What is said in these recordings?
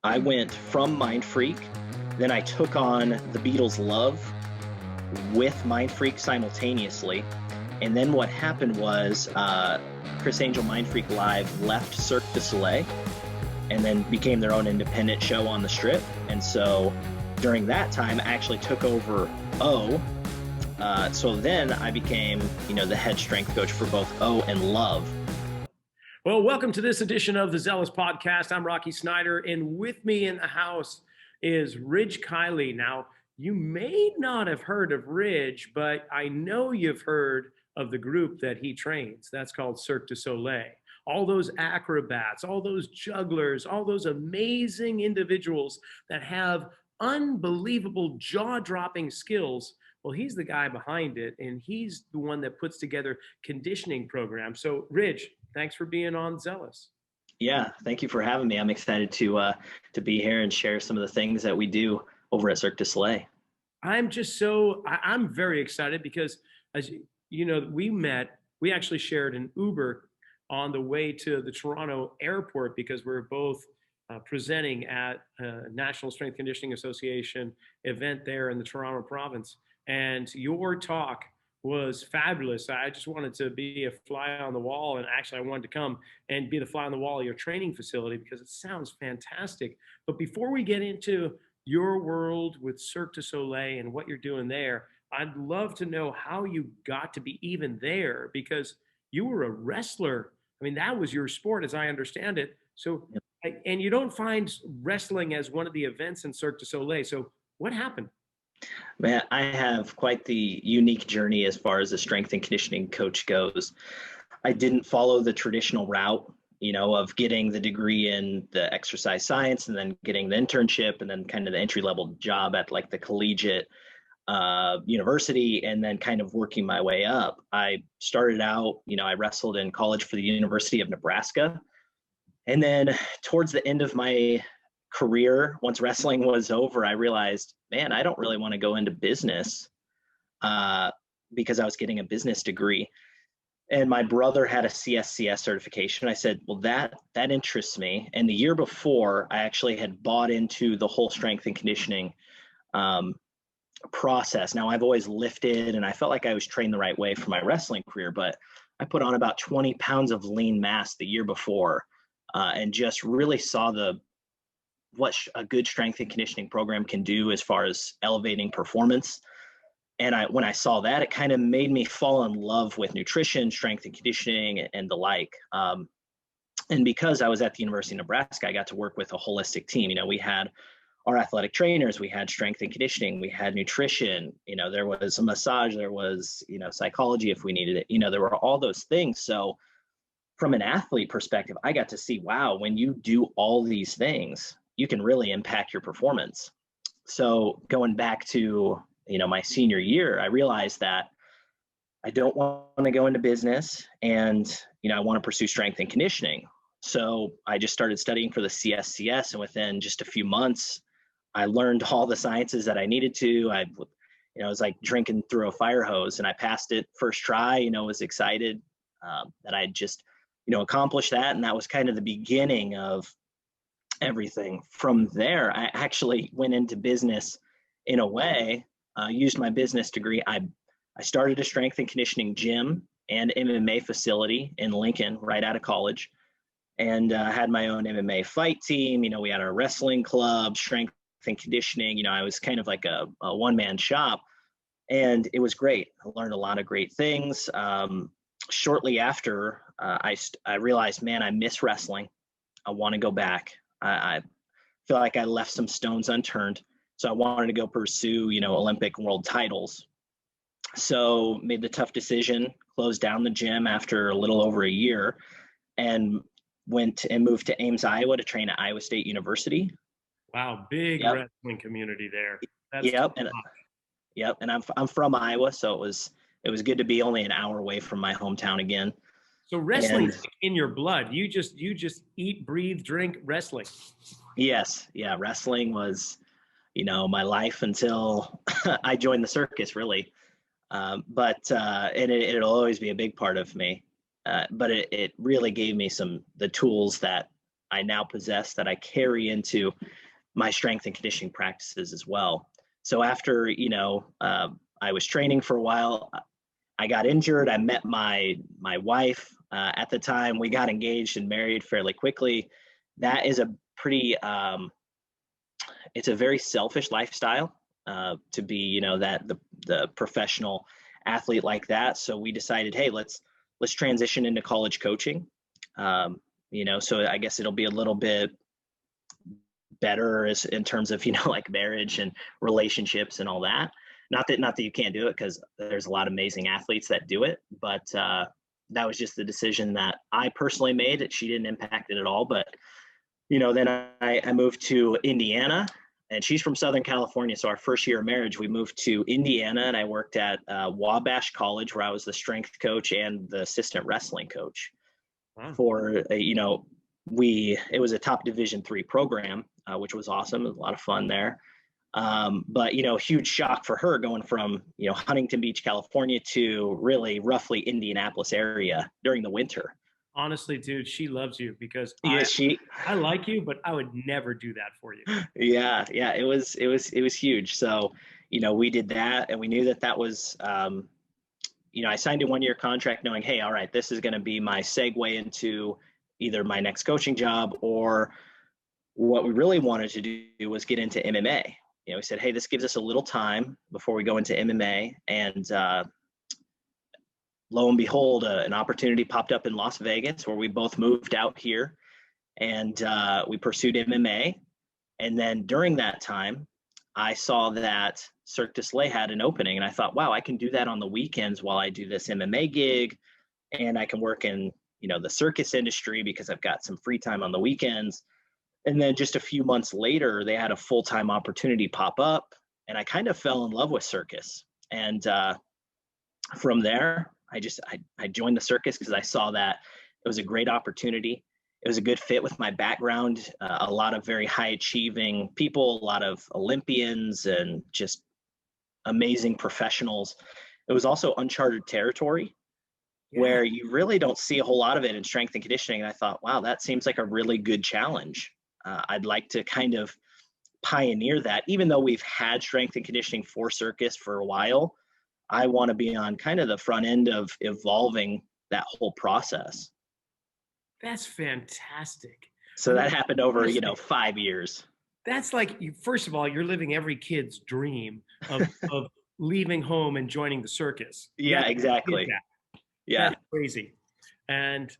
I went from Mind Freak, then I took on the Beatles' Love with Mind Freak simultaneously. And then what happened was Chris Angel Mind Freak Live left Cirque du Soleil and then became their own independent show on the Strip. And so during that time, I actually took over O. So then I became, the head strength coach for both O and Love. Well, welcome to this edition of the Zelos podcast. I'm Rocky Snyder, and with me in the house is Ridge Kiley. Now, you may not have heard of Ridge, but I know you've heard of the group that he trains. That's called Cirque du Soleil. All those acrobats, all those jugglers, all those amazing individuals that have unbelievable jaw-dropping skills. Well, he's the guy behind it, and he's the one that puts together conditioning programs. So, Ridge, thanks for being on Zealous. Yeah, thank you for having me. I'm excited to be here and share some of the things that we do over at Cirque du Soleil. I'm very excited because, as you know, we actually shared an Uber on the way to the Toronto airport because we're both presenting at a National Strength Conditioning Association event there in the Toronto province. And your talk was fabulous. I just wanted to be a fly on the wall, and actually I wanted to come and be the fly on the wall of your training facility because it sounds fantastic. But before we get into your world with Cirque du Soleil and what you're doing there, I'd love to know how you got to be even there, because you were a wrestler. I mean, that was your sport as I understand it. So, and you don't find wrestling as one of the events in Cirque du Soleil. So what happened? Man, I have quite the unique journey as far as a strength and conditioning coach goes. I didn't follow the traditional route, of getting the degree in the exercise science and then getting the internship and then kind of the entry level job at like the collegiate university and then kind of working my way up. I started out, I wrestled in college for the University of Nebraska. And then towards the end of my career, once wrestling was over, I realized, man, I don't really want to go into business because I was getting a business degree. And my brother had a CSCS certification. I said, well, that interests me. And the year before, I actually had bought into the whole strength and conditioning process. Now, I've always lifted and I felt like I was trained the right way for my wrestling career, but I put on about 20 pounds of lean mass the year before and just really saw what a good strength and conditioning program can do as far as elevating performance. And when I saw that, it kind of made me fall in love with nutrition, strength and conditioning, and the like. And because I was at the University of Nebraska, I got to work with a holistic team. We had our athletic trainers, we had strength and conditioning, we had nutrition, there was a massage, there was, psychology if we needed it, there were all those things. So from an athlete perspective, I got to see, wow, when you do all these things, you can really impact your performance. So going back to, my senior year, I realized that I don't want to go into business and, I want to pursue strength and conditioning. So I just started studying for the CSCS, and within just a few months, I learned all the sciences that I needed to. It was like drinking through a fire hose, and I passed it first try, was excited that I just, accomplished that. And that was kind of the beginning of everything. From there, I actually went into business in a way, used my business degree. I started a strength and conditioning gym and MMA facility in Lincoln right out of college, and had my own MMA fight team. We had our wrestling club, strength and conditioning. I was kind of like a one-man shop, and it was great. I learned a lot of great things. Shortly after, I realized, man, I miss wrestling. I want to go back. I feel like I left some stones unturned. So I wanted to go pursue, Olympic world titles. So made the tough decision, closed down the gym after a little over a year, and went and moved to Ames, Iowa to train at Iowa State University. Wow, big Yep. wrestling community there. That's yep. And I'm from Iowa, so it was good to be only an hour away from my hometown again. So wrestling's in your blood. You just eat, breathe, drink wrestling. Yes. Yeah. Wrestling was, my life until I joined the circus, really. And it'll always be a big part of me. But it really gave me the tools that I now possess that I carry into my strength and conditioning practices as well. So after, I was training for a while, I got injured. I met my wife at the time. We got engaged and married fairly quickly. That is a pretty it's a very selfish lifestyle to be, that the professional athlete like that. So we decided, hey, let's transition into college coaching. So I guess it'll be a little bit better in terms of, like marriage and relationships and all that. Not that you can't do it, because there's a lot of amazing athletes that do it, but that was just the decision that I personally made. She didn't impact it at all. But then I moved to Indiana, and she's from Southern California. So our first year of marriage, we moved to Indiana, and I worked at Wabash College, where I was the strength coach and the assistant wrestling coach. Wow. For it was a top Division III program, which was awesome. It was a lot of fun there. But huge shock for her going from Huntington Beach, California, to really roughly Indianapolis area during the winter. Honestly, dude, she loves you, because I like you, but I would never do that for you. Yeah, it was huge. So we did that, and we knew that was I signed a 1-year contract knowing, hey, all right, this is going to be my segue into either my next coaching job, or what we really wanted to do was get into MMA. We said, hey, this gives us a little time before we go into MMA. And lo and behold, an opportunity popped up in Las Vegas, where we both moved out here, and we pursued MMA. And then during that time, I saw that Cirque du Soleil had an opening, and I thought, wow, I can do that on the weekends while I do this MMA gig, and I can work in, the circus industry because I've got some free time on the weekends. And then just a few months later, they had a full-time opportunity pop up, and I kind of fell in love with circus. And from there, I joined the circus because I saw that it was a great opportunity. It was a good fit with my background, a lot of very high achieving people, a lot of Olympians, and just amazing professionals. It was also uncharted territory, where you really don't see a whole lot of it in strength and conditioning. And I thought, wow, that seems like a really good challenge. I'd like to kind of pioneer that. Even though we've had strength and conditioning for circus for a while, I want to be on kind of the front end of evolving that whole process. That's fantastic. So that happened over, 5 years. That's like, first of all, you're living every kid's dream of leaving home and joining the circus. Yeah, exactly. Yeah. That's crazy. And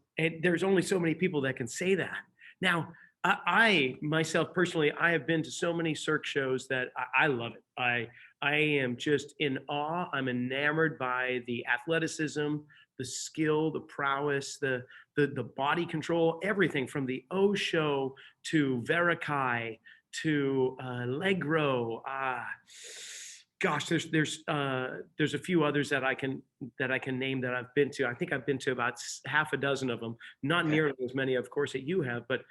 there's only so many people that can say that. Now, I myself personally, I have been to so many Cirque shows that I love it. I am just in awe. I'm enamored by the athleticism, the skill, the prowess, the body control, everything from the O show to Verikai to leg row. Gosh, there's a few others that I can name that I've been to. I think I've been to about half a dozen of them. Not nearly as many, of course, that you have, but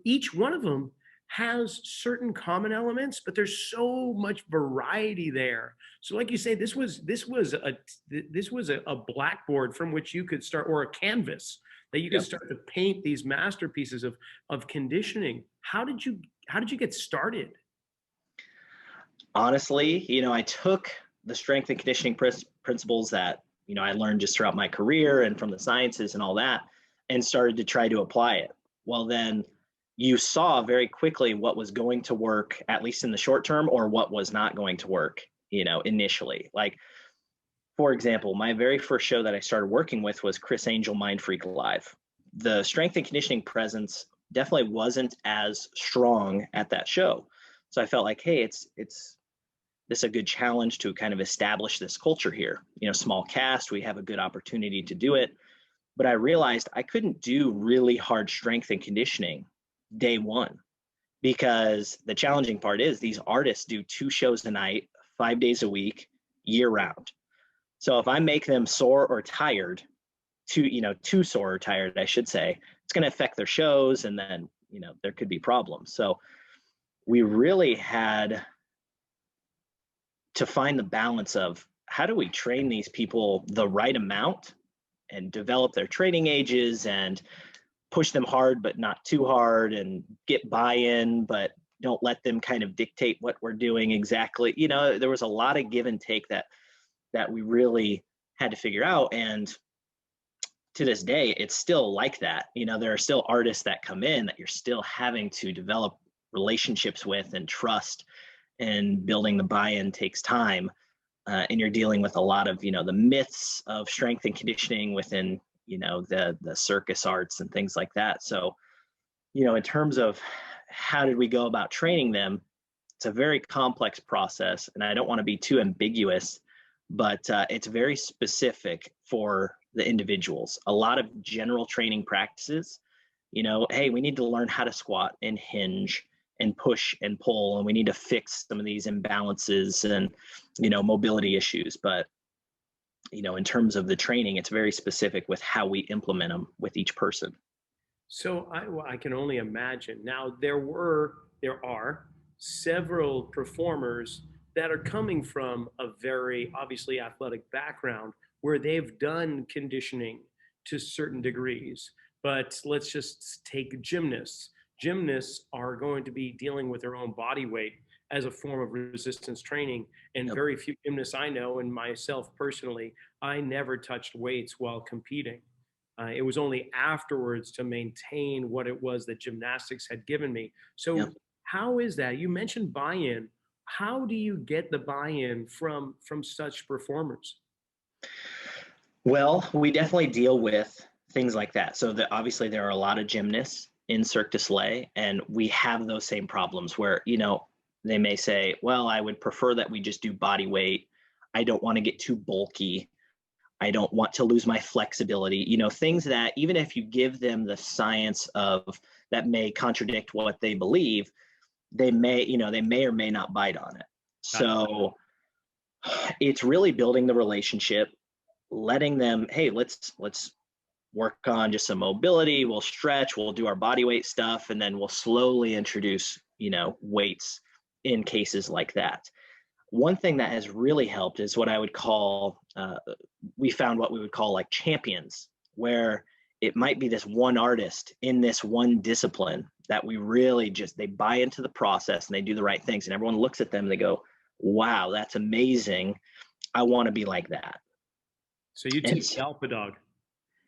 each one of them has certain common elements, but there's so much variety there. So, like you say, this was a blackboard from which you could start, or a canvas that you could start to paint these masterpieces of conditioning. How did you get started? Honestly, I took the strength and conditioning principles that, I learned just throughout my career and from the sciences and all that, and started to try to apply it. Well, then you saw very quickly what was going to work, at least in the short term, or what was not going to work, initially. Like, for example, my very first show that I started working with was Chris Angel Mind Freak Live. The strength and conditioning presence definitely wasn't as strong at that show. So I felt like, hey, this is a good challenge to kind of establish this culture here. Small cast, we have a good opportunity to do it. But I realized I couldn't do really hard strength and conditioning day one, because the challenging part is these artists do 2 shows a night, 5 days a week, year round. So if I make them sore or tired, too sore or tired, I should say, it's going to affect their shows, and then, there could be problems. So we really had to find the balance of how do we train these people the right amount and develop their training ages, and push them hard, but not too hard, and get buy-in, but don't let them kind of dictate what we're doing exactly. There was a lot of give and take that we really had to figure out. And to this day, it's still like that. There are still artists that come in that you're still having to develop relationships with and trust, and building the buy-in takes time. And you're dealing with a lot of, the myths of strength and conditioning within, the circus arts and things like that. So, in terms of how did we go about training them, it's a very complex process, and I don't want to be too ambiguous, but it's very specific for the individuals. A lot of general training practices, hey, we need to learn how to squat and hinge and push and pull, and we need to fix some of these imbalances and, mobility issues. But, in terms of the training, it's very specific with how we implement them with each person. So I can only imagine. Now, there are several performers that are coming from a very obviously athletic background where they've done conditioning to certain degrees. But let's just take gymnasts. Gymnasts are going to be dealing with their own body weight as a form of resistance training. And Yep. Very few gymnasts I know, and myself personally, I never touched weights while competing. It was only afterwards to maintain what it was that gymnastics had given me. So Yep. how is that? You mentioned buy-in. How do you get the buy-in from such performers? Well, we definitely deal with things like that. So obviously there are a lot of gymnasts in Cirque du Soleil, and we have those same problems where, they may say, well, I would prefer that we just do body weight. I don't want to get too bulky. I don't want to lose my flexibility, things that even if you give them the science of that may contradict what they believe, they may or may not bite on it. So it's really building the relationship, letting them, hey, let's work on just some mobility. We'll stretch, we'll do our body weight stuff, and then we'll slowly introduce, weights in cases like that. One thing that has really helped is what I would call, we found what we would call like champions, where it might be this one artist in this one discipline that we really they buy into the process and they do the right things. And everyone looks at them and they go, wow, that's amazing. I want to be like that. So you teach the alpha dog.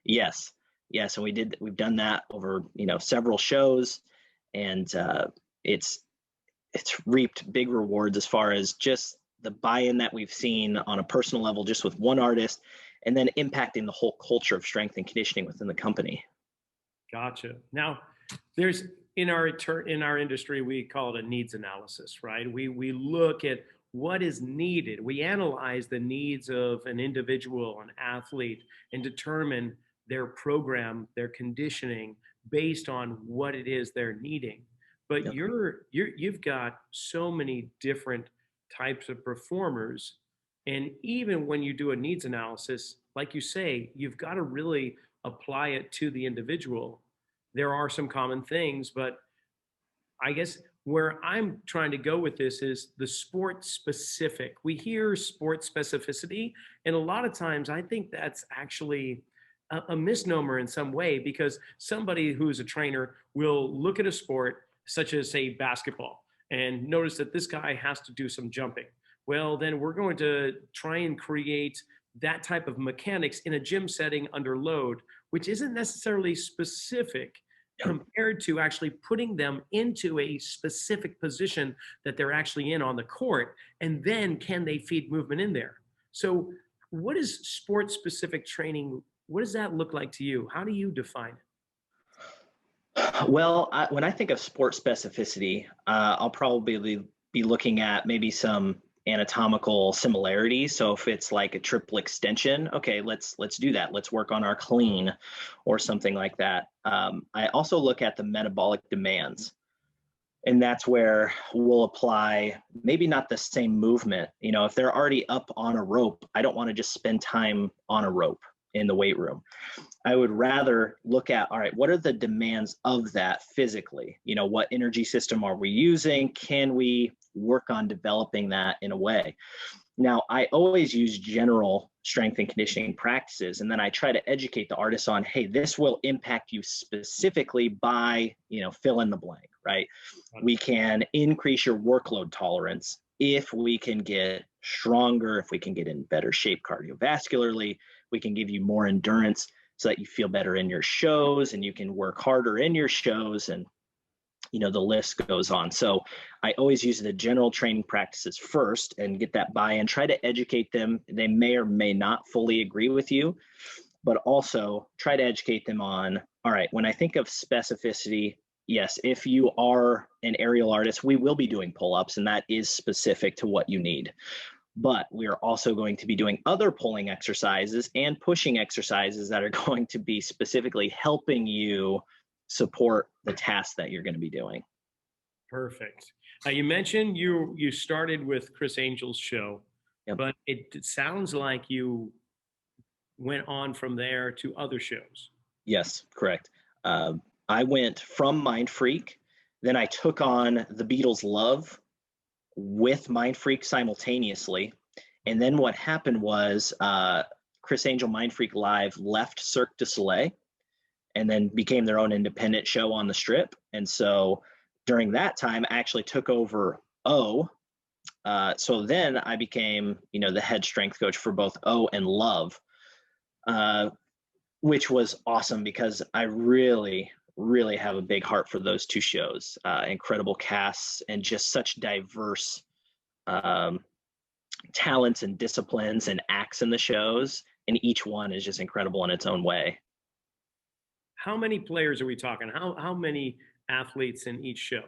Yes. And we've done that over, several shows, and it's reaped big rewards as far as just the buy-in that we've seen on a personal level, just with one artist, and then impacting the whole culture of strength and conditioning within the company. Gotcha. Now, there's in our industry, we call it a needs analysis, right? We look at what is needed. We analyze the needs of an individual, an athlete, and determine their program, their conditioning based on what it is they're needing. But Yep. you've got so many different types of performers, and even when you do a needs analysis, like you say, you've got to really apply it to the individual. There are some common things, but I guess where I'm trying to go with this is the sport specific. We hear sport specificity, and a lot of times I think that's actually a misnomer in some way, because somebody who's a trainer will look at a sport such as, say, basketball, and notice that this guy has to do some jumping. Well, then we're going to try and create that type of mechanics in a gym setting under load, which isn't necessarily specific compared to actually putting them into a specific position that they're actually in on the court, and then can they feed movement in there? So what is sport specific training? What does that look like to you? How do you define it? Well, when I think of sport specificity, I'll probably be looking at maybe some anatomical similarities. So if it's like a triple extension, okay, let's do that. Let's work on our clean or something like that. I also look at the metabolic demands, and that's where we'll apply maybe not the same movement. If they're already up on a rope, I don't want to just spend time on a rope in the weight room. I would rather look at, all right, what are the demands of that physically? What energy system are we using? Can we work on developing that in a way? Now, I always use general strength and conditioning practices. And then I try to educate the artists on, hey, this will impact you specifically by, fill in the blank, right? We can increase your workload tolerance if we can get stronger, if we can get in better shape cardiovascularly, we can give you more endurance so that you feel better in your shows and you can work harder in your shows. And the list goes on. So I always use the general training practices first and get that buy-in, try to educate them. They may or may not fully agree with you, but also try to educate them on, all right, when I think of specificity, yes, if you are an aerial artist, we will be doing pull-ups, and that is specific to what you need. But we are also going to be doing other pulling exercises and pushing exercises that are going to be specifically helping you support the task that you're going to be doing. Perfect. You mentioned you started with Chris Angel's show, Yep. but it sounds like you went on from there to other shows. Yes, correct. I went from Mind Freak, then I took on the Beatles' Love with Mind Freak simultaneously. And then what happened was Chris Angel Mind Freak Live left Cirque du Soleil and then became their own independent show on the Strip. And so during that time, I actually took over O. So then I became, the head strength coach for both O and Love, which was awesome because I really, really have a big heart for those two shows. Incredible casts and just such diverse talents and disciplines and acts in the shows. And each one is just incredible in its own way. How many players are we talking? How many athletes in each show?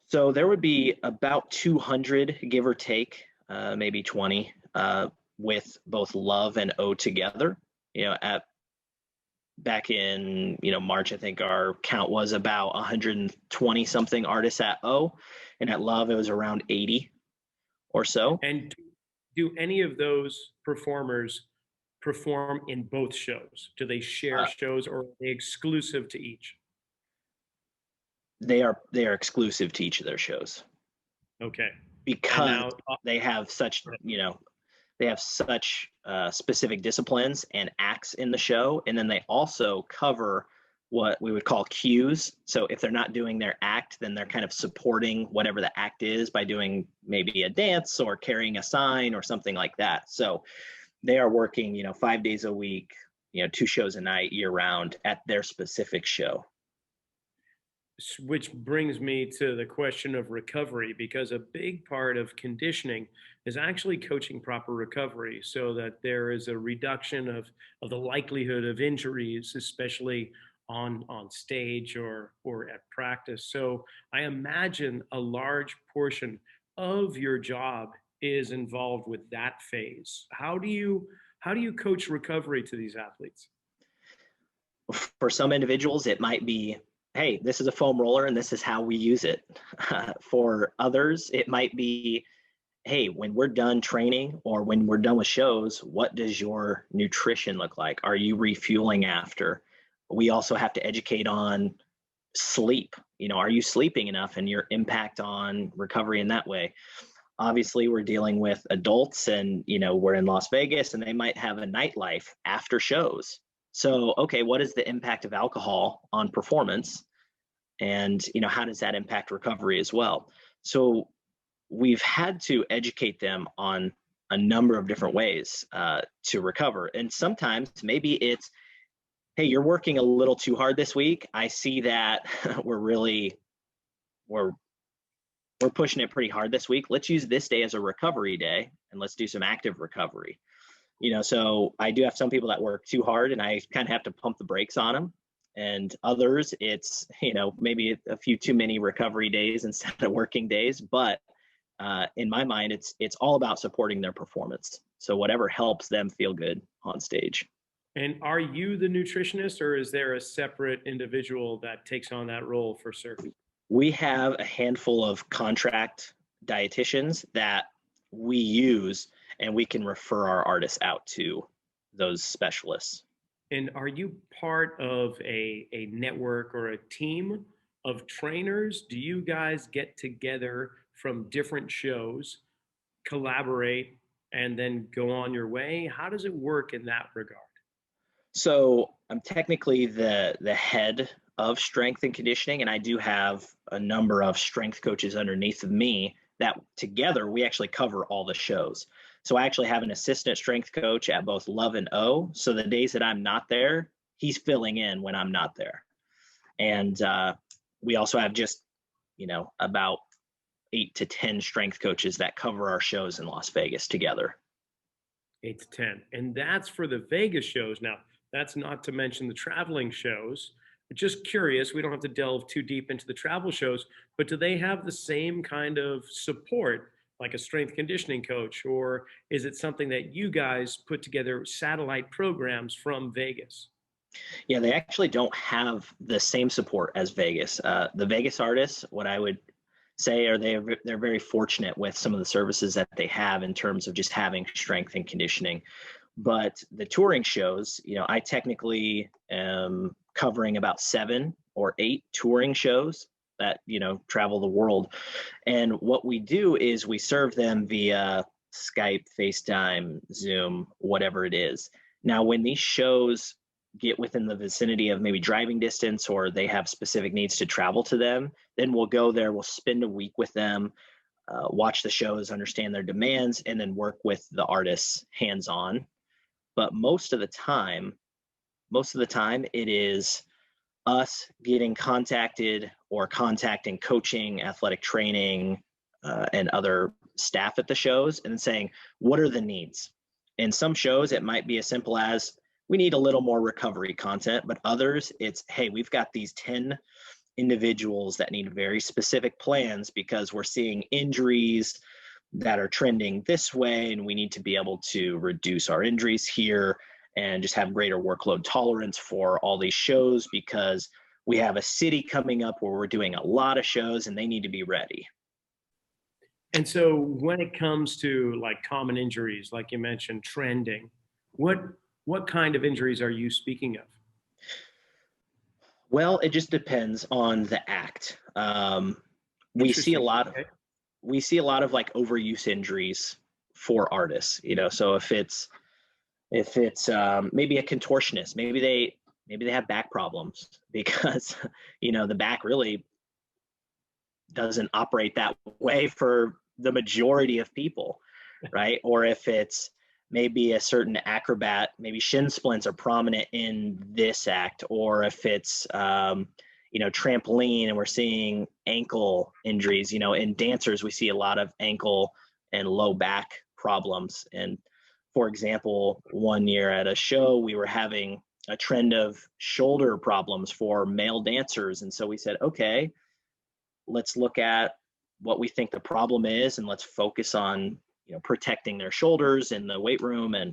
So there would be about 200, give or take, maybe 20, with both Love and O together. Back in March, I think our count was about 120 something artists at O, and at Love it was around 80 or so. And do any of those performers perform in both shows? Do they share shows, or are they exclusive to each? They are exclusive to each of their shows. Okay. Because they have such specific disciplines and acts in the show, and then they also cover what we would call cues. So if they're not doing their act, then they're kind of supporting whatever the act is by doing maybe a dance or carrying a sign or something like that. So they are working, 5 days a week, 2 shows a night, year round at their specific show. Which brings me to the question of recovery, because a big part of conditioning is actually coaching proper recovery so that there is a reduction of the likelihood of injuries, especially on stage or at practice. So I imagine a large portion of your job is involved with that phase. How do you coach recovery to these athletes? For some individuals, it might be, hey, this is a foam roller and this is how we use it. For others, it might be, hey, when we're done training or when we're done with shows, what does your nutrition look like? Are you refueling after? We also have to educate on sleep. Are you sleeping enough, and your impact on recovery in that way? Obviously, we're dealing with adults, and we're in Las Vegas, and they might have a nightlife after shows. So, okay, what is the impact of alcohol on performance? And, how does that impact recovery as well? So we've had to educate them on a number of different ways to recover. And sometimes maybe it's, hey, you're working a little too hard this week. I see that we're pushing it pretty hard this week. Let's use this day as a recovery day, and let's do some active recovery. So I do have some people that work too hard, and I kind of have to pump the brakes on them. And others, it's, maybe a few too many recovery days instead of working days. But in my mind, it's all about supporting their performance. So whatever helps them feel good on stage. And are you the nutritionist, or is there a separate individual that takes on that role for Cirque? We have a handful of contract dietitians that we use, and we can refer our artists out to those specialists. And are you part of a network or a team of trainers? Do you guys get together from different shows, collaborate, and then go on your way? How does it work in that regard? So I'm technically the head of strength and conditioning, and I do have a number of strength coaches underneath of me that together we actually cover all the shows. So I actually have an assistant strength coach at both Love and O. So the days that I'm not there, he's filling in when I'm not there. And we also have just, about 8 to 10 strength coaches that cover our shows in Las Vegas together. 8 to 10. And that's for the Vegas shows. Now, that's not to mention the traveling shows. Just curious, we don't have to delve too deep into the travel shows, but do they have the same kind of support like a strength conditioning coach, or is it something that you guys put together satellite programs from Vegas? Yeah, they actually don't have the same support as Vegas. The Vegas artists, what I would say, are they're very fortunate with some of the services that they have in terms of just having strength and conditioning. But the touring shows, I technically am covering about 7 or 8 touring shows that, travel the world. And what we do is we serve them via Skype, FaceTime, Zoom, whatever it is. Now, when these shows get within the vicinity of maybe driving distance, or they have specific needs to travel to them, then we'll go there, we'll spend a week with them, watch the shows, understand their demands, and then work with the artists hands-on. But most of the time it is us getting contacted or contacting coaching, athletic training, and other staff at the shows, and saying, what are the needs? In some shows, it might be as simple as, we need a little more recovery content, but others, it's, hey, we've got these 10 individuals that need very specific plans because we're seeing injuries that are trending this way, and we need to be able to reduce our injuries here and just have greater workload tolerance for all these shows, because we have a city coming up where we're doing a lot of shows and they need to be ready. And so when it comes to like common injuries, like you mentioned, trending, what kind of injuries are you speaking of? Well, it just depends on the act. We see a lot of like overuse injuries for artists, so if it's maybe a contortionist, maybe they have back problems because the back really doesn't operate that way for the majority of people, right? Or if it's maybe a certain acrobat, maybe shin splints are prominent in this act, or if it's trampoline and we're seeing ankle injuries, in dancers we see a lot of ankle and low back problems. And for example, one year at a show, we were having a trend of shoulder problems for male dancers. And so we said, okay, let's look at what we think the problem is, and let's focus on, protecting their shoulders in the weight room. And,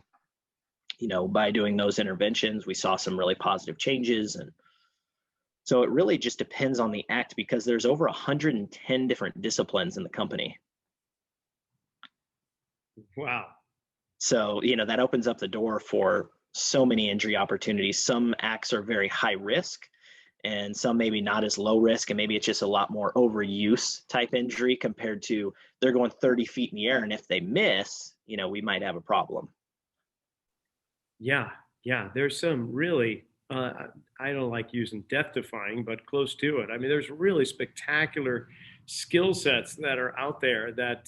by doing those interventions, we saw some really positive changes. And so it really just depends on the act, because there's over 110 different disciplines in the company. Wow. So, that opens up the door for so many injury opportunities. Some acts are very high risk, and some maybe not as low risk, and maybe it's just a lot more overuse type injury compared to they're going 30 feet in the air, and if they miss, we might have a problem. Yeah, there's some really, I don't like using death-defying, but close to it. I mean, there's really spectacular skill sets that are out there that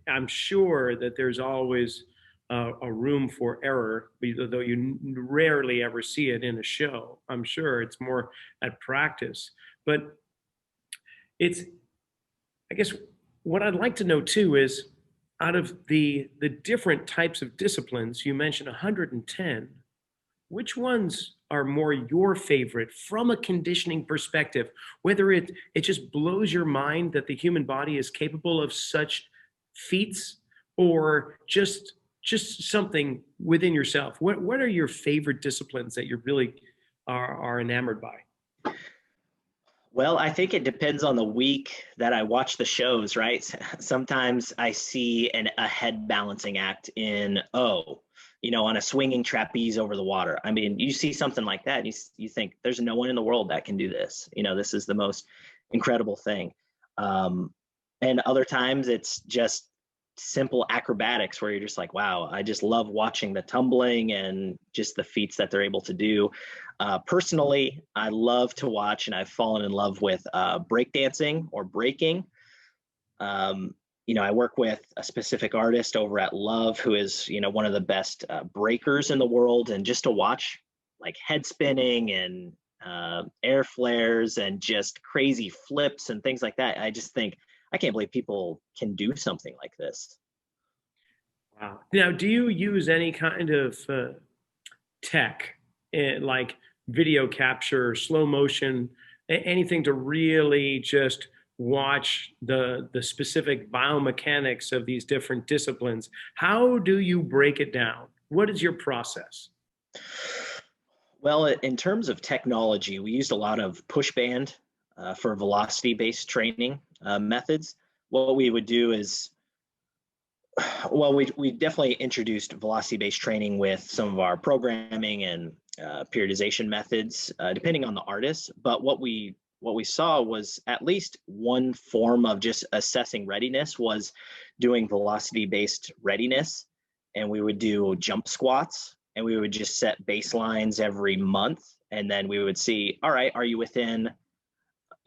I'm sure that there's always a room for error, though you rarely ever see it in a show. I'm sure it's more at practice. But I guess what I'd like to know too is, out of the different types of disciplines, you mentioned 110, which ones are more your favorite from a conditioning perspective? Whether it just blows your mind that the human body is capable of such feats, or just something within yourself. What are your favorite disciplines that you really are enamored by? Well, I think it depends on the week that I watch the shows, right? Sometimes I see a head balancing act on a swinging trapeze over the water. I mean, you see something like that, and you think there's no one in the world that can do this. This is the most incredible thing. And other times it's just simple acrobatics where you're just like, wow, I just love watching the tumbling and just the feats that they're able to do. Personally, I love to watch, and I've fallen in love with breakdancing or breaking. I work with a specific artist over at Love who is, one of the best breakers in the world. And just to watch like head spinning and air flares and just crazy flips and things like that, I just think, I can't believe people can do something like this. Wow. Now, do you use any kind of tech, like video capture, slow motion, anything to really just watch the specific biomechanics of these different disciplines? How do you break it down? What is your process? Well, in terms of technology, we used a lot of push band for velocity-based training methods. What we would do is, well, we definitely introduced velocity-based training with some of our programming and periodization methods, depending on the artist. But what we saw was at least one form of just assessing readiness was doing velocity-based readiness. And we would do jump squats, and we would just set baselines every month. And then we would see, all right, are you within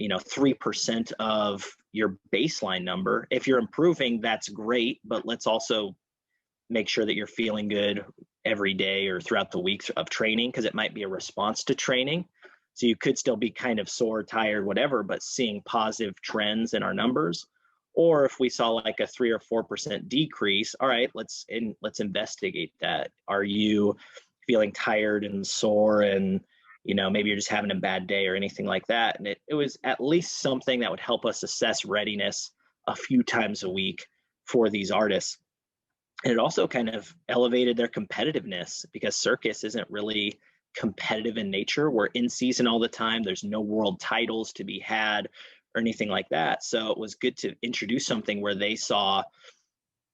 3% of your baseline number? If you're improving, that's great, but let's also make sure that you're feeling good every day or throughout the weeks of training, because it might be a response to training. So you could still be kind of sore, tired, whatever, but seeing positive trends in our numbers. Or if we saw like a 3 or 4% decrease, all right, let's investigate that. Are you feeling tired and sore, and maybe you're just having a bad day or anything like that? And it was at least something that would help us assess readiness a few times a week for these artists. And it also kind of elevated their competitiveness, because circus isn't really competitive in nature. We're in season all the time. There's no world titles to be had or anything like that. So it was good to introduce something where they saw,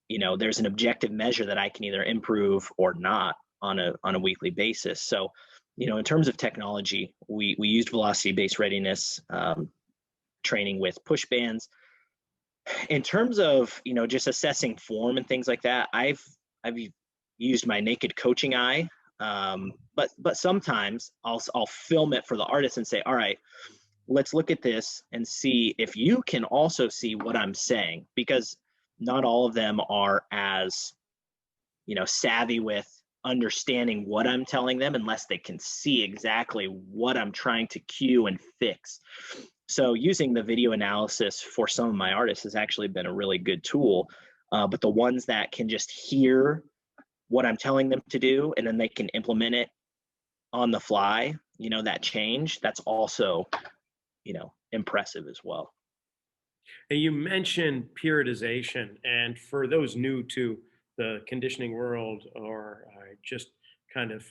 there's an objective measure that I can either improve or not on a weekly basis. So, in terms of technology, we used velocity-based readiness training with push bands. In terms of, just assessing form and things like that, I've used my naked coaching eye. But sometimes I'll film it for the artist and say, all right, let's look at this and see if you can also see what I'm saying, because not all of them are as, savvy with understanding what I'm telling them unless they can see exactly what I'm trying to cue and fix. So using the video analysis for some of my artists has actually been a really good tool. But the ones that can just hear what I'm telling them to do and then they can implement it on the fly, that change, that's also, impressive as well. And you mentioned periodization, and for those new to the conditioning world, or just kind of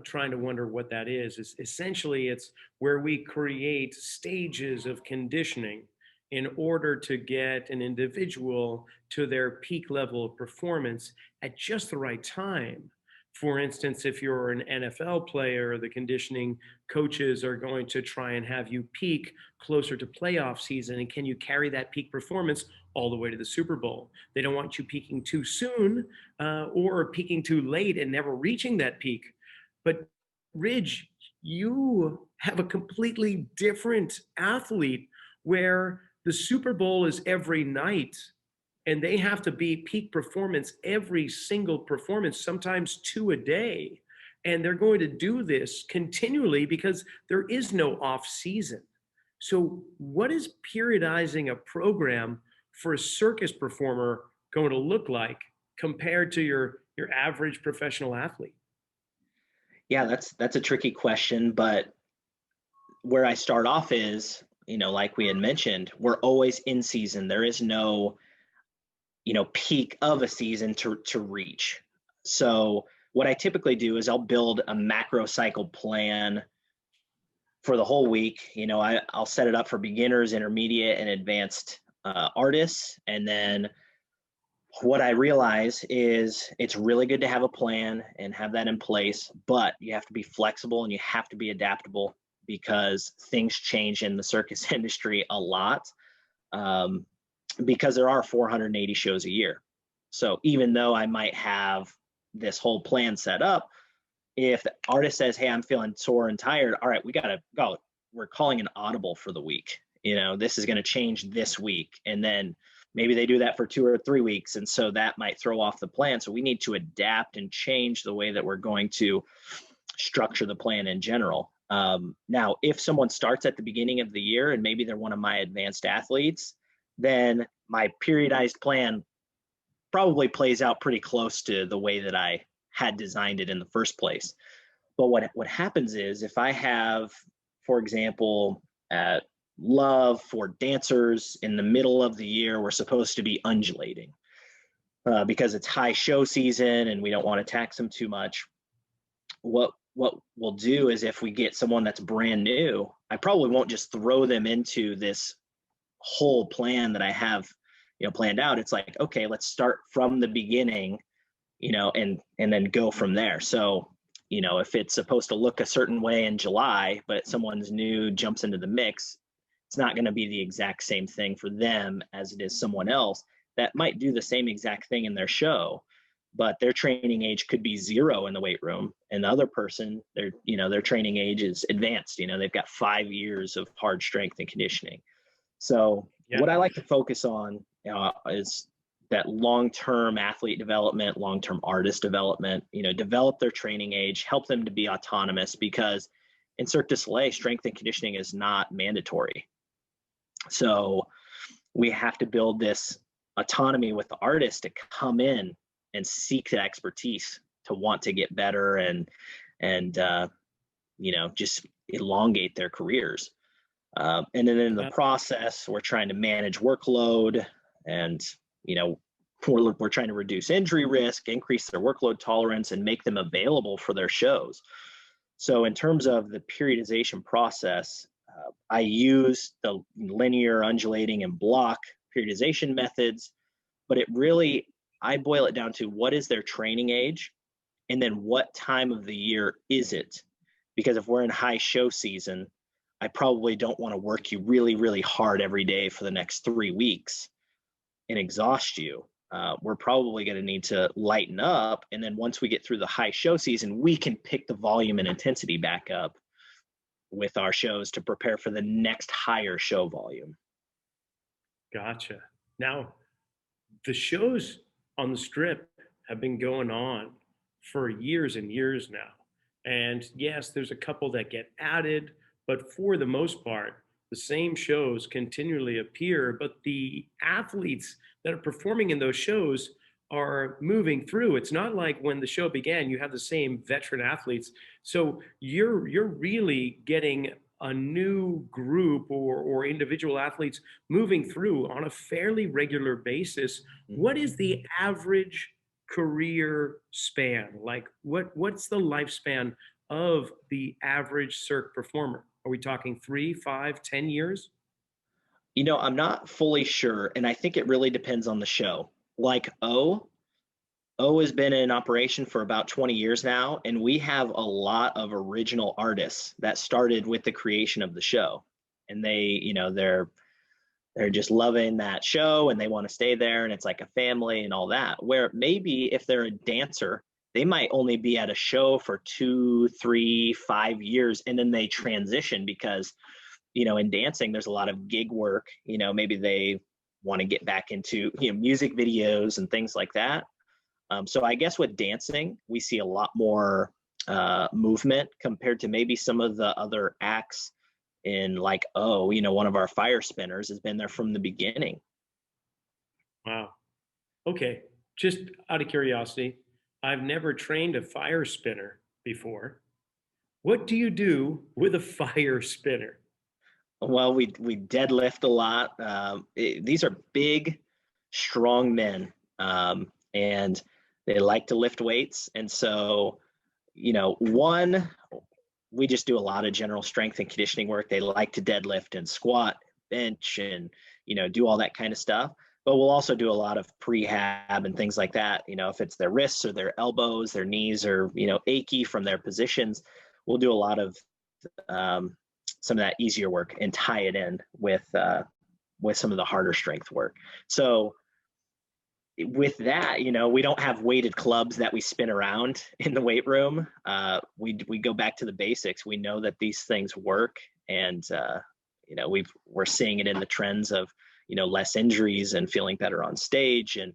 trying to wonder what that is essentially it's where we create stages of conditioning in order to get an individual to their peak level of performance at just the right time. For instance, if you're an NFL player, the conditioning coaches are going to try and have you peak closer to playoff season. And can you carry that peak performance all the way to the Super Bowl? They don't want you peaking too soon or peaking too late and never reaching that peak. But Ridge, you have a completely different athlete where the Super Bowl is every night, and they have to be peak performance every single performance, sometimes 2 a day. And they're going to do this continually because there is no off season. So what is periodizing a program for a circus performer going to look like compared to your average professional athlete? Yeah, that's a tricky question, but where I start off is, like we had mentioned, we're always in season. There is no, peak of a season to reach. So what I typically do is I'll build a macro cycle plan for the whole week. I'll set it up for beginners, intermediate, and advanced artists. And then what I realize is it's really good to have a plan and have that in place, but you have to be flexible and you have to be adaptable, because things change in the circus industry a lot, because there are 480 shows a year. So even though I might have this whole plan set up, if the artist says, hey, I'm feeling sore and tired, all right, we got to go. We're calling an audible for the week. This is going to change this week. And then maybe they do that for 2 or 3 weeks. And so that might throw off the plan. So we need to adapt and change the way that we're going to structure the plan in general. Now, if someone starts at the beginning of the year and maybe they're one of my advanced athletes, then my periodized plan probably plays out pretty close to the way that I had designed it in the first place. But what happens is if I have, for example, love for dancers in the middle of the year, we're supposed to be undulating because it's high show season and we don't want to tax them too much. What we'll do is if we get someone that's brand new, I probably won't just throw them into this whole plan that I have, planned out. It's like, okay, let's start from the beginning, and then go from there. So, if it's supposed to look a certain way in July, but someone's new jumps into the mix, it's not going to be the exact same thing for them as it is someone else that might do the same exact thing in their show, but their training age could be 0 in the weight room. And the other person, their training age is advanced. They've got 5 years of hard strength and conditioning. So what I like to focus on is that long-term athlete development, long-term artist development, develop their training age, help them to be autonomous, because in Cirque du Soleil, strength and conditioning is not mandatory. So we have to build this autonomy with the artist to come in and seek the expertise to want to get better and just elongate their careers. And then in the process, we're trying to manage workload and, we're trying to reduce injury risk, increase their workload tolerance, and make them available for their shows. So in terms of the periodization process, I use the linear, undulating, and block periodization methods, but I boil it down to what is their training age, and then what time of the year is it? Because if we're in high show season, I probably don't want to work you really, really hard every day for the next 3 weeks and exhaust you. We're probably going to need to lighten up. And then once we get through the high show season, we can pick the volume and intensity back up with our shows to prepare for the next higher show volume. Gotcha. Now, the shows on the Strip have been going on for years and years now. And yes, there's a couple that get added, but for the most part, the same shows continually appear, but the athletes that are performing in those shows are moving through. It's not like when the show began, you have the same veteran athletes. So you're really getting a new group or individual athletes moving through on a fairly regular basis. What is the average career span? Like what's the lifespan of the average Cirque performer? Are we talking 3, 5, 10 years? I'm not fully sure. And I think it really depends on the show. Like O has been in operation for about 20 years now. And we have a lot of original artists that started with the creation of the show. And they're just loving that show and they want to stay there. And it's like a family and all that. Where maybe if they're a dancer, they might only be at a show for 2, 3, 5 years, and then they transition because, in dancing, there's a lot of gig work. Maybe they want to get back into, music videos and things like that. So I guess with dancing, we see a lot more movement compared to maybe some of the other acts in like, one of our fire spinners has been there from the beginning. Wow. Okay. Just out of curiosity, I've never trained a fire spinner before. What do you do with a fire spinner? Well, we deadlift a lot. These are big, strong men, and they like to lift weights. And so, we just do a lot of general strength and conditioning work. They like to deadlift and squat, bench, and do all that kind of stuff. But we'll also do a lot of prehab and things like that. If it's their wrists or their elbows, their knees are, achy from their positions, we'll do a lot of some of that easier work and tie it in with some of the harder strength work. So with that, we don't have weighted clubs that we spin around in the weight room. We go back to the basics. We know that these things work, and we're seeing it in the trends of less injuries and feeling better on stage. And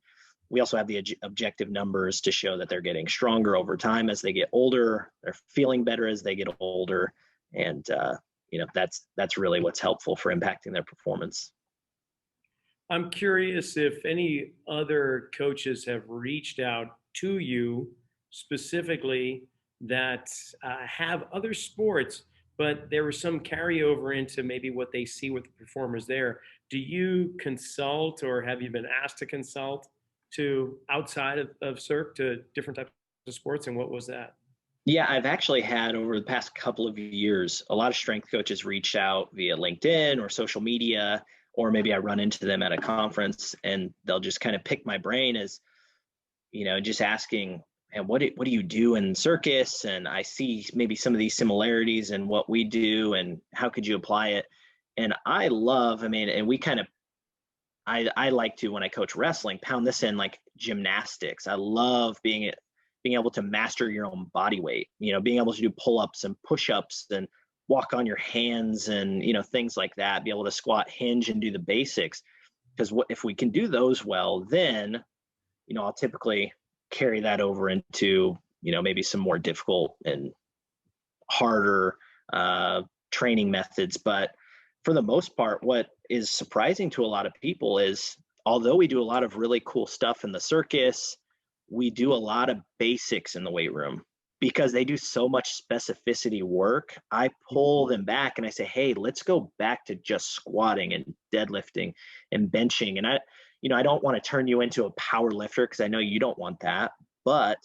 we also have the objective numbers to show that they're getting stronger over time as they get older. They're feeling better as they get older, and that's really what's helpful for impacting their performance. I'm curious if any other coaches have reached out to you specifically that have other sports, but there was some carryover into maybe what they see with the performers there. Do you consult, or have you been asked to consult to outside of Cirque to different types of sports? And what was that? Yeah, I've actually had over the past couple of years, a lot of strength coaches reach out via LinkedIn or social media, or maybe I run into them at a conference and they'll just kind of pick my brain as, just asking, and what do you do in circus? And I see maybe some of these similarities in what we do, and how could you apply it? And I like to, when I coach wrestling, pound this in like gymnastics. I love being able to master your own body weight, being able to do pull-ups and push-ups and walk on your hands and, things like that, be able to squat, hinge, and do the basics. Because if we can do those well, then, I'll typically carry that over into, maybe some more difficult and harder training methods. But for the most part, what is surprising to a lot of people is, although we do a lot of really cool stuff in the circus, we do a lot of basics in the weight room. Because they do so much specificity work, I pull them back and I say, hey, let's go back to just squatting and deadlifting and benching. And I don't want to turn you into a power lifter, because I know you don't want that, but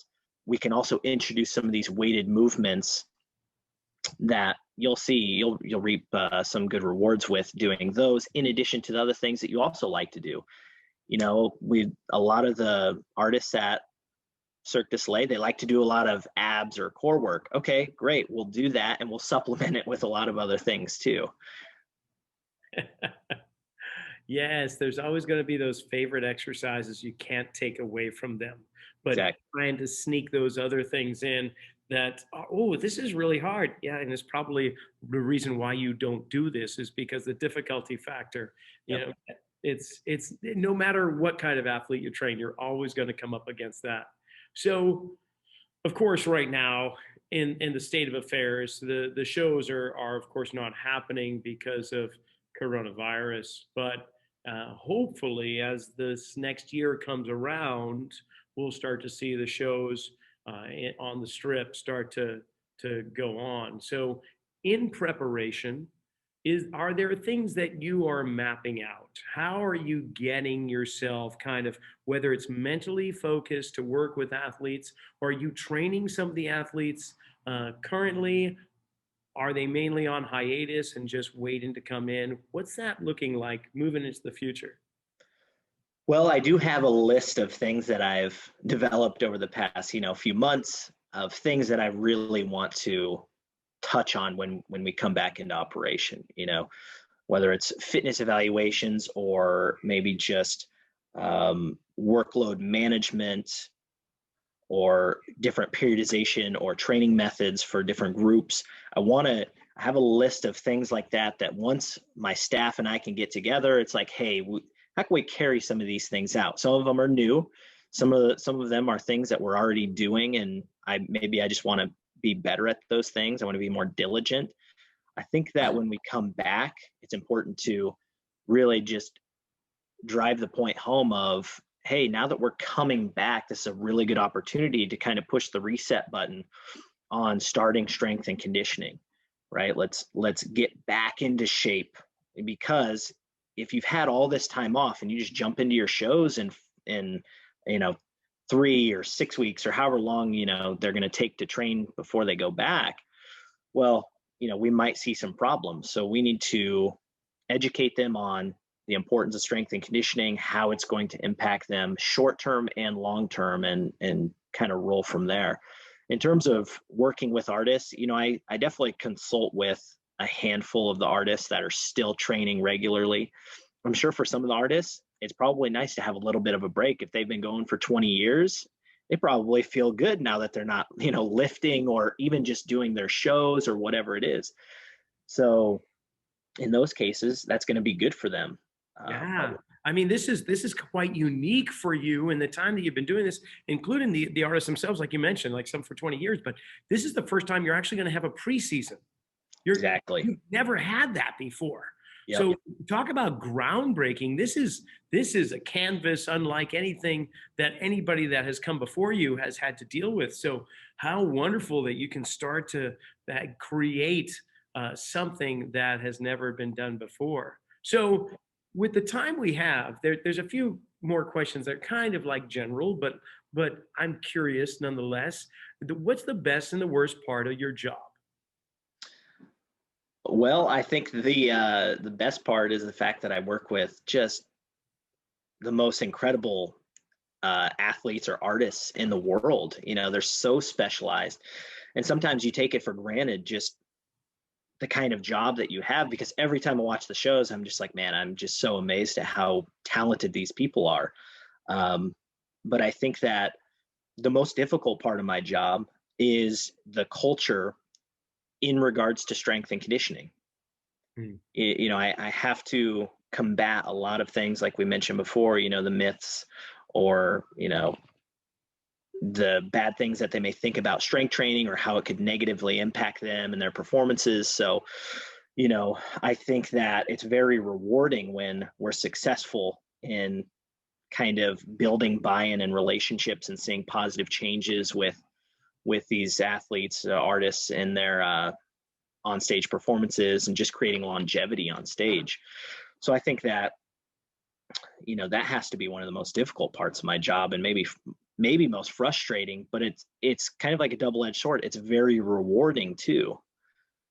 we can also introduce some of these weighted movements that you'll see, you'll reap some good rewards with doing those, in addition to the other things that you also like to do. A lot of the artists at Cirque du Soleil, they like to do a lot of abs or core work. Okay, great. We'll do that, and we'll supplement it with a lot of other things too. Yes, there's always going to be those favorite exercises you can't take away from them. But exactly. Trying to sneak those other things in that, oh, this is really hard. Yeah, and it's probably the reason why you don't do this is because the difficulty factor. Yep. It's no matter what kind of athlete you train, you're always going to come up against that. So, of course, right now in the state of affairs, the shows are of course not happening because of coronavirus. But hopefully, as this next year comes around, we'll start to see the shows on the strip start to go on. So, in preparation, are there things that you are mapping out? How are you getting yourself kind of, whether it's mentally focused to work with athletes, or are you training some of the athletes currently? Are they mainly on hiatus and just waiting to come in? What's that looking like moving into the future? Well, I do have a list of things that I've developed over the past, few months, of things that I really want to touch on when we come back into operation, whether it's fitness evaluations or maybe just workload management or different periodization or training methods for different groups. I have a list of things like that once my staff and I can get together, it's like, hey, how can we carry some of these things out? Some of them are new. Some of them are things that we're already doing, and I just want to be better at those things. I want to be more diligent. I think that when we come back, it's important to really just drive the point home of, hey, now that we're coming back, this is a really good opportunity to kind of push the reset button on starting strength and conditioning, right? Let's get back into shape, because if you've had all this time off and you just jump into your shows in 3 or 6 weeks or however long, they're going to take to train before they go back, well, we might see some problems. So we need to educate them on the importance of strength and conditioning, how it's going to impact them short-term and long-term, and kind of roll from there. In terms of working with artists, I definitely consult with a handful of the artists that are still training regularly. I'm sure for some of the artists, it's probably nice to have a little bit of a break. If they've been going for 20 years, they probably feel good now that they're not, lifting or even just doing their shows or whatever it is. So in those cases, that's going to be good for them. Yeah. I mean, this is quite unique for you in the time that you've been doing this, including the artists themselves, like you mentioned, like some for 20 years. But this is the first time you're actually going to have a preseason. Exactly. You've never had that before. Yep. So talk about groundbreaking. This is a canvas unlike anything that anybody that has come before you has had to deal with. So how wonderful that you can start to create something that has never been done before. So with the time we have, there's a few more questions that are kind of like general, but I'm curious nonetheless. What's the best and the worst part of your job? Well, I think the best part is the fact that I work with just the most incredible athletes or artists in the world. They're so specialized, and sometimes you take it for granted just the kind of job that you have, because every time I watch the shows, I'm just like, man, I'm just so amazed at how talented these people are. But I think that the most difficult part of my job is the culture in regards to strength and conditioning. Mm. I have to combat a lot of things like we mentioned before, the myths or, the bad things that they may think about strength training or how it could negatively impact them and their performances. So, I think that it's very rewarding when we're successful in kind of building buy-in and relationships and seeing positive changes with these athletes, artists in their on stage performances and just creating longevity on stage. So I think that that has to be one of the most difficult parts of my job, and maybe most frustrating, but it's kind of like a double-edged sword. It's very rewarding too.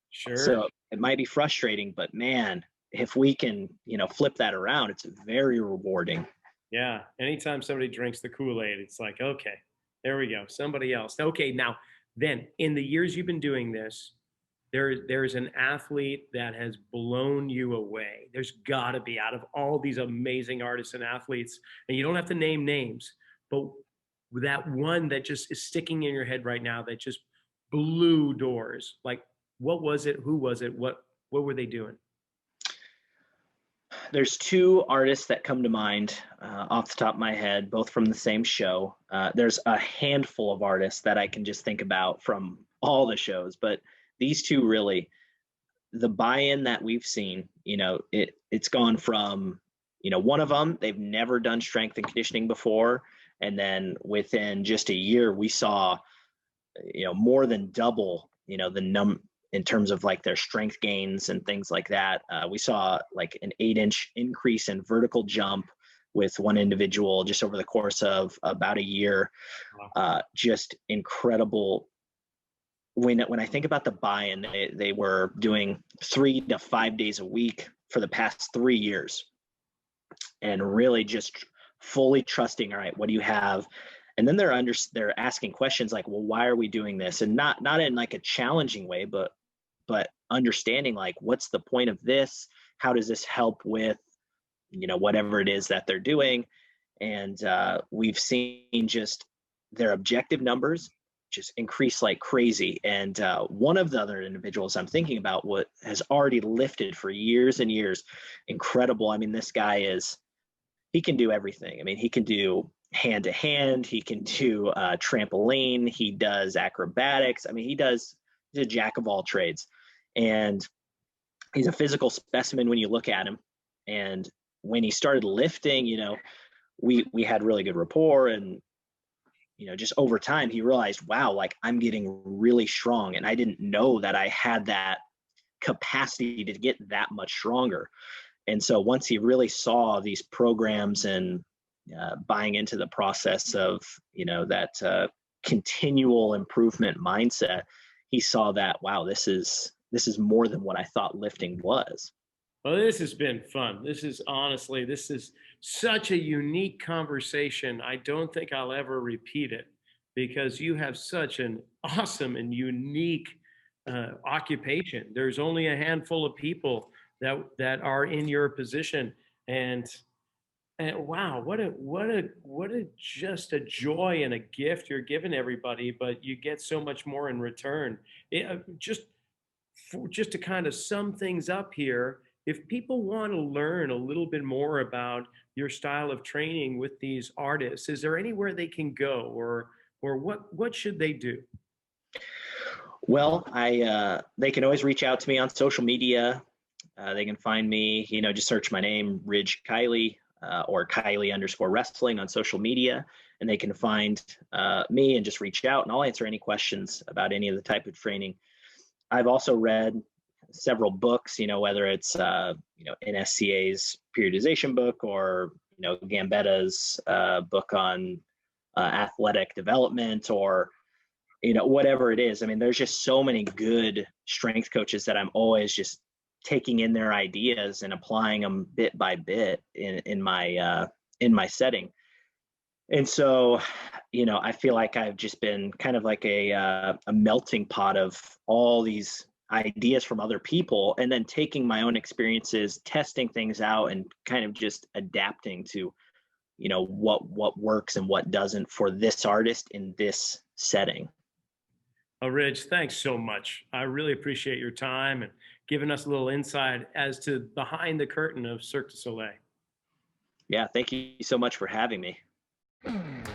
Sure. So it might be frustrating, but man, if we can flip that around, it's very rewarding. Yeah. Anytime somebody drinks the Kool-Aid, it's like, okay, there we go. Somebody else. Okay. Now, then in the years you've been doing this, there's an athlete that has blown you away. There's got to be, out of all these amazing artists and athletes, and you don't have to name names, but that one that just is sticking in your head right now that just blew doors. Like, what was it? Who was it? What were they doing? There's two artists that come to mind off the top of my head, both from the same show. There's a handful of artists that I can just think about from all the shows, but these two really, the buy-in that we've seen, it's gone from, one of them, they've never done strength and conditioning before. And then within just a year, we saw, more than double, the in terms of like their strength gains and things like that. We saw like an 8-inch increase in vertical jump with one individual just over the course of about a year. Just incredible. When I think about the buy-in, they were doing 3 to 5 days a week for the past 3 years, and really just fully trusting. All right, what do you have? And then they're asking questions like, well, why are we doing this? And not in like a challenging way, but understanding like, what's the point of this? How does this help with whatever it is that they're doing? And we've seen just their objective numbers just increase like crazy. And one of the other individuals I'm thinking about has already lifted for years and years. Incredible. I mean, this guy he can do everything. I mean, he can do hand to hand, he can do trampoline, he does acrobatics. I mean, he's a jack of all trades. And he's a physical specimen when you look at him. And when he started lifting, we had really good rapport, and just over time, he realized, wow, like I'm getting really strong. And I didn't know that I had that capacity to get that much stronger. And so once he really saw these programs and buying into the process of, that continual improvement mindset, he saw that, wow, this is more than what I thought lifting was. Well, this has been fun. This is such a unique conversation. I don't think I'll ever repeat it, because you have such an awesome and unique occupation. There's only a handful of people that are in your position, and And wow, what a just a joy and a gift you're giving everybody, but you get so much more in return. Just to kind of sum things up here, if people want to learn a little bit more about your style of training with these artists, is there anywhere they can go, or what should they do? Well, they can always reach out to me on social media. They can find me, just search my name, Ridge Kiley, or Kiley_wrestling on social media, and they can find me and just reach out, and I'll answer any questions about any of the type of training. I've also read several books, whether it's, NSCA's periodization book, or, Gambetta's book on athletic development, or, whatever it is. I mean, there's just so many good strength coaches that I'm always just taking in their ideas and applying them bit by bit in my setting. And so, I feel like I've just been kind of like a melting pot of all these ideas from other people, and then taking my own experiences, testing things out, and kind of just adapting to, what works and what doesn't for this artist in this setting. Oh, Rich, thanks so much. I really appreciate your time and giving us a little insight as to behind the curtain of Cirque du Soleil. Yeah, thank you so much for having me.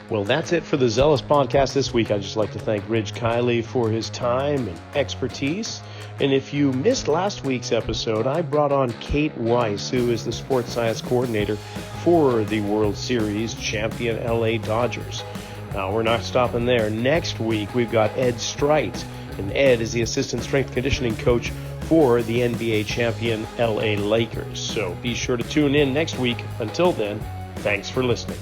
Well, that's it for the Zelos podcast this week. I'd just like to thank Ridge Kiley for his time and expertise. And if you missed last week's episode, I brought on Kate Weiss, who is the sports science coordinator for the World Series champion LA Dodgers. Now, we're not stopping there. Next week, we've got Ed Streit, and Ed is the assistant strength conditioning coach for the NBA champion LA Lakers. So be sure to tune in next week. Until then, thanks for listening.